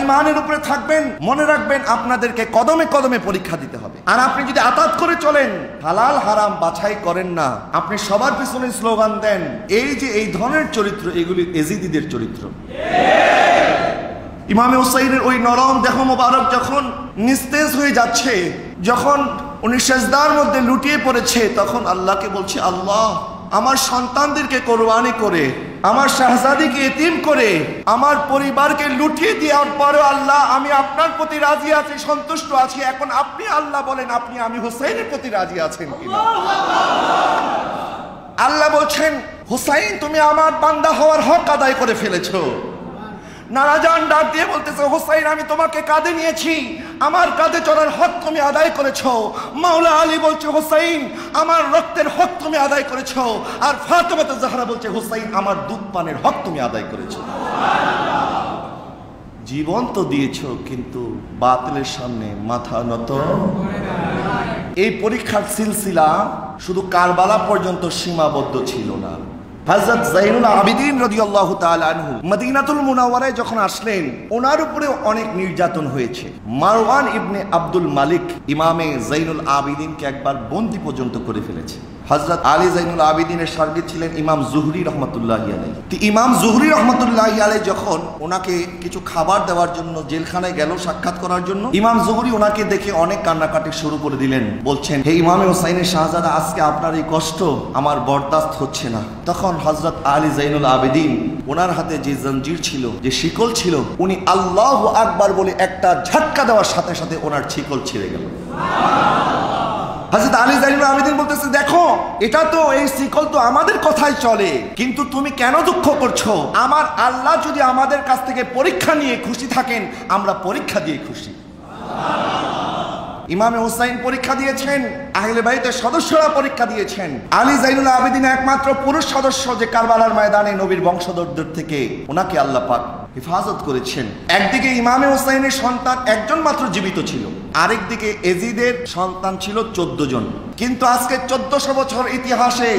ইমানের উপরে থাকবেন, মনে রাখবেন আপনাদেরকে কদমে কদমে পরীক্ষা দিতে হবে। আর আপনি যদি আতাত করে চলেন, হালাল হারাম বাছাই করেন না, আপনি সবার পিছনে স্লোগান দেন, এই যে এই ধরনের চরিত্র, এগুলি এজিদিদের চরিত্র। ইমামে হুসাইনের ওই নরম দেহ মোবারক যখন নিস্তেজ হয়ে যাচ্ছে, যখন উনি সেজদার মধ্যে লুটিয়ে পড়েছে, তখন আল্লাহকে বলছে, আল্লাহ আমার সন্তানদেরকে কোরবানি করে, আমার শাহজাদিকে এতিম করে, আমার পরিবারকে লুটিয়ে দেওয়ার পরে আল্লাহ আমি আপনার প্রতি রাজি আছি, সন্তুষ্ট আছি। এখন আপনি আল্লাহ বলেন, আপনি আমি হুসাইনের প্রতি রাজি আছেন কিনা? আল্লাহ বলছেন, হুসাইন তুমি আমার বান্দা হওয়ার হক আদায় করে ফেলেছো। নারাজান ডাক দিয়ে বলতেছে, হুসাইন আমি তোমাকে কাঁধে নিয়েছি, আমার কাঁধে চড়ার হক তুমি আদায় করেছো। মাওলা আলী বলছে, হুসাইন আমার রক্তের হক তুমি আদায় করেছো। আর ফাতেমা জাহরা বলছে, হুসাইন আমার দুধ পানের হক তুমি আদায় করেছো। জীবন তো দিয়েছো, কিন্তু বাতিলের সামনে মাথা নত। এই পরীক্ষার সিলসিলা শুধু কারবালা পর্যন্ত সীমাবদ্ধ ছিল না। হযরত যাইনুল আবিদিন রাদিয়াল্লাহু তাআলা আনহু মদিনাতুল মুনাওয়ারায় যখন আসলেন, ওনার উপরে অনেক নির্যাতন হয়েছে। মারওয়ান ইবনে আব্দুল মালিক ইমামে যাইনুল আবিদিনকে একবার বন্দী পর্যন্ত করে ফেলেছে। হযরত আলী যাইনুল আবিদিনের শাগির্দ ছিলেন ইমাম জুহরি রহমাতুল্লাহি আলাইহি। তো ইমাম জুহরি রহমাতুল্লাহি আলাইহি যখন ওনাকে কিছু খাবার দেওয়ার জন্য জেলখানায় গেল সাক্ষাৎ করার জন্য, ইমাম জুহরি ওনাকে দেখে অনেক কান্নাকাটি শুরু করে দিলেন। বলছেন, হে ইমামে হুসাইনের শাহজাদা, আজকে আপনার এই কষ্ট আমার বরদাস্ত হচ্ছে না। তখন হযরত আলী যাইনুল আবিদিন ওনার হাতে যে জঞ্জির ছিল, যে শিকল ছিল, উনি আল্লাহু আকবার বলে একটা ঝটকা দেওয়ার সাথে সাথে ওনার শিকল ছিঁড়ে গেল। হযরত আলী যাইনুল আবিদিন বলতেছে, দেখো এটা তো, এই শিকল তো আমাদের কথাই চলে, কিন্তু তুমি কেন দুঃখ করছো? আমার আল্লাহ যদি আমাদের কাছ থেকে পরীক্ষা নিয়ে খুশি থাকেন, আমরা পরীক্ষা দিয়ে খুশি। ইমামে হুসাইন পরীক্ষা দিয়েছেন, আহলে বাইতের সদস্যরা পরীক্ষা দিয়েছেন। আলী যাইনুল আবিদিন একমাত্র পুরুষ সদস্য যে কারবালার ময়দানে নবীর বংশধরদের থেকে ওনাকে আল্লাহ পাক হেফাজত করেছেন। একদিকে ইমামে হুসাইনের সন্তান একজন মাত্র জীবিত ছিল, আরেকদিকে এজিদের সন্তান ছিল 14 জন। কিন্তু আজকে 1400 বছর ইতিহাসে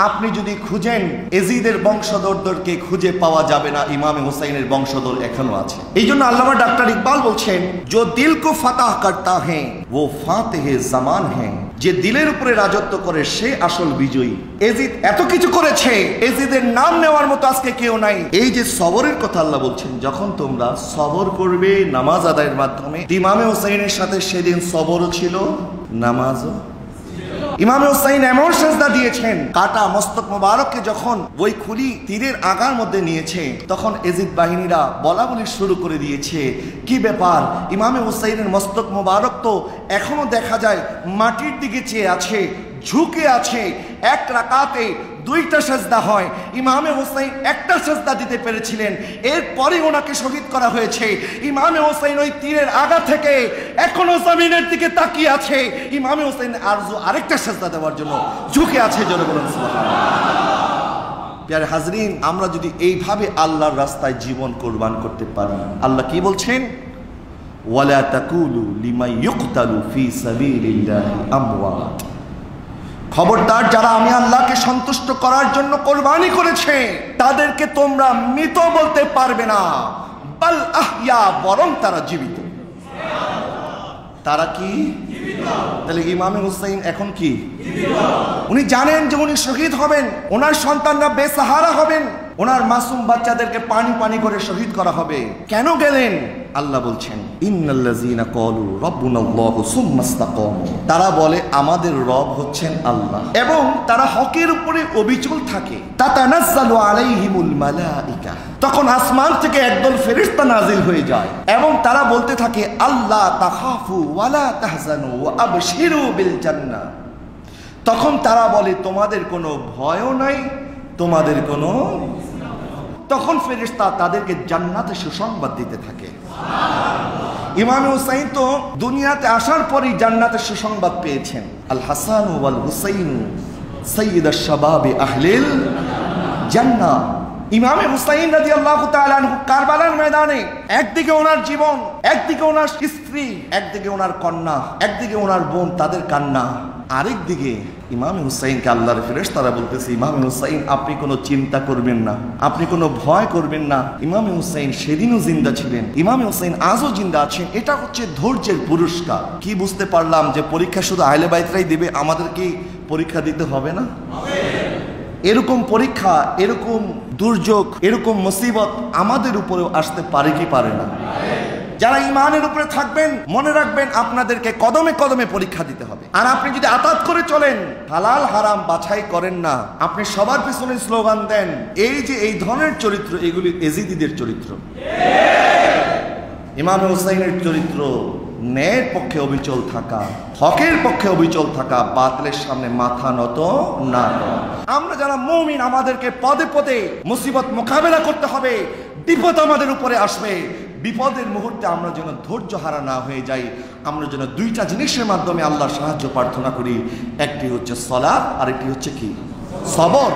আপনি যদি খুঁজেন, এজিদের বংশধরদেরকে খুঁজে পাওয়া যাবে না, ইমামে হুসাইনের বংশধর এখনো আছে। এই জন্য আল্লামা ডাক্তার ইকবাল বলছেন, जो दिल को फतह करता है वो फातिह ज़मान है, যে দিলের উপরে রাজত্ব করে সে আসল বিজয়ী। এজিদ এত কিছু করেছে, এজিদের নাম নেওয়ার মতো আজকে কেউ নাই। এই যে সবরের কথা আল্লাহ বলছেন, যখন তোমরা সবর করবে নামাজ আদায়ের মাধ্যমে, ইমামে হুসাইনের সাথে সেদিন সবরও ছিল, নামাজও। ইমামে হুসাইন এমন সেজদা দিয়েছেন, কাটা মস্তক মোবারককে যখন ওই খুলি তীরের আগার মধ্যে নিয়েছে, তখন এজিদ বাহিনীরা বলা বলি শুরু করে দিয়েছে, কি ব্যাপার, ইমামে হুসাইনের মস্তক মোবারক তো এখনো দেখা যায় মাটির দিকে চেয়ে আছে, ঝুঁকে আছে। এক রাকাতে 2টা সেজদা হয়, ইমামে হুসাইন একটা সেজদা দিতে পেরেছিলেন, এরপরে ওনাকে শহীদ করা হয়েছে। ইমামে হুসাইন ওই তীরের আগা থেকে এখনো জমিনের দিকে তাকিয়ে আছে, ইমামে হুসাইন আরেকটা সেজদা দেওয়ার জন্য ঝুঁকে আছে। জোরে বলুন সুবহানাল্লাহ। প্রিয় হাজরিন, আমরা যদি এইভাবে আল্লাহর রাস্তায় জীবন কোরবান করতে পারি, আল্লাহ কি বলছেন, ওয়ালা তাকুলু লিমান ইউকতালু ফি সাবিলিল্লাহি আমওয়াত। খবরদার, যারা আমি আল্লাহকে সন্তুষ্ট করার জন্য কোরবানি করেছে, তাদেরকে তোমরা মৃত বলতে পারবে না, বাল আহইয়া, বরং তারা জীবিত। তারা কি জীবিত? তাহলে ইমামে হুসাইন এখন কি জীবিত? উনি জানেন যে উনি শহীদ হবেন, ওনার সন্তানরা বেসাহারা হবেন, ওনার মাসুম বাচ্চাদেরকে পানি পানি করে শহীদ করা হবে। কেন গেলেন? আল্লাহ বলছেন, ইন্নাল্লাযীনা ক্বালু রাব্বুনাল্লাহু সুম্মা ইসতাকামু, তারা বলে আমাদের রব হচ্ছেন আল্লাহ, এবং তারা হকের উপরে অবিচল থাকে। তাতানাজ্জালু আলাইহিমুল মালাইকা, তখন আসমান থেকে একদল ফেরেশতা নাজিল হয়ে যায় এবং তারা বলতে থাকে, আল্লাহ তাখাফু ওয়ালা তাহজানু ওয়া আবশিরু বিল জান্নাহ। তখন তারা বলে তোমাদের কোনো ভয়ও নাই, তোমাদের কোনো। তখন ফেরেশতা তাদেরকে জান্নাতের সুসংবাদ দিতে থাকে। ইমাম হুসাইন তো দুনিয়াতে আসার পরই জান্নাতের সুসংবাদ পেয়েছেন। আল হাসান ওয়াল হুসাইন সাইয়্যিদুশ শাবাবি আহলিল জান্নাহ। ইমাম হুসাইন রাদিয়াল্লাহু তাআলা আনহু কারবালার ময়দানে একদিকে ওনার জীবন, একদিকে ওনার স্ত্রী, একদিকে ওনার কন্যা, একদিকে ওনার বোন, তাদের কান্না। আরেক দিকে ইমাম হুসাইনকে আল্লাহর ফেরেশতারা বলতেছে, ইমাম হুসাইন আপনি কোনো চিন্তা করবেন না, আপনি কোনো ভয় করবেন না। ইমাম হুসাইন সেদিনও জিন্দা ছিলেন, ইমাম হুসাইন আজও জিন্দা আছেন। এটা হচ্ছে ধৈর্যের পুরস্কার। কি বুঝতে পারলাম যে পরীক্ষা শুধু আহলে বাইতরাই দিবে, আমাদেরকে পরীক্ষা দিতে হবে না? এরকম পরীক্ষা, এরকম দুর্যোগ, এরকম মুসিবত আমাদের উপরেও আসতে পারে কি পারে না? যারা ইমানের উপরে থাকবেন মনে রাখবেন আপনাদেরকে কদমে কদমে পরীক্ষা দিতে হবে। আর আপনি যদি আতাত করে চলেন, হালাল হারাম বাছাই করেন না, আপনি সবার পিছনে স্লোগান দেন, এই যে এই ধরনের চরিত্র, এগুলি এজিদিদের চরিত্র। ইমাম হুসাইনের চরিত্র ন্যায়ের পক্ষে অবিচল থাকা, হকের পক্ষে অবিচল থাকা, বাতিলের সামনে মাথা নত না করা। আমরা যারা মুমিন, আমাদেরকে পদে পদে মুসিবত মোকাবেলা করতে হবে। বিপদ আমাদের উপরে আসবে, বিপদের মুহূর্তে আমরা যেন ধৈর্য হারা না হয়ে যাই। আমরা যেন দুইটা জিনিসের মাধ্যমে আল্লাহর সাহায্য প্রার্থনা করি, একটি হচ্ছে সালাত, আর একটি হচ্ছে কি? সবর।